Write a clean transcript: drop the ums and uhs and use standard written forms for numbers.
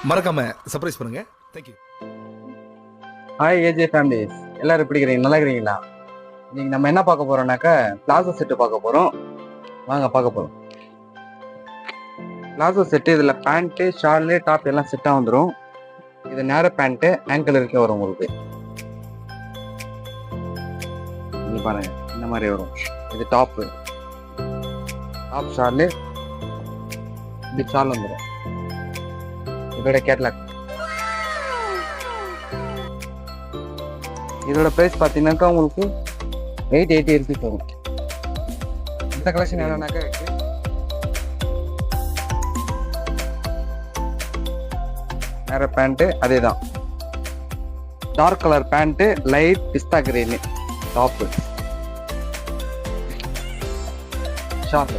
மறக்காம சர்ப்ரைஸ் பண்ணுங்க. Thank you. Hi AJ families, எல்லாரும் எப்படி இருக்கிறீங்க? நல்லா இருக்கிறீங்களா? இன்னைக்கு நம்ம என்ன பார்க்க போறோம்னாக்கா பிளாசோ செட்டு பார்க்க போறோம். வாங்க பார்க்க போறோம். பிளாசோ செட்டு, இதில் பேண்ட்டு, ஷாலு, டாப் எல்லாம் செட்டாக வந்துடும். இது நேர பேண்ட்டு, ஆங்கிள் வரைக்கும் வரும் உங்களுக்கு. இங்க பாருங்க, இந்த மாதிரி வரும். இது டாப்பு, டாப் ஷாலு, இப்படி ஷால் வந்துடும். இதோட கேட்லாக். இதோட ப்ரைஸ் பார்த்தீங்கன்னாக்கா உங்களுக்கு 880 rupees வரும். இந்த கலெக்ஷன் என்னன்னாக்கா வேற பேண்ட்டு அதே தான். டார்க் கலர் பேண்ட்டு, லைட் பிஸ்தா கிரீனு டாப்பு, ஷார்ட்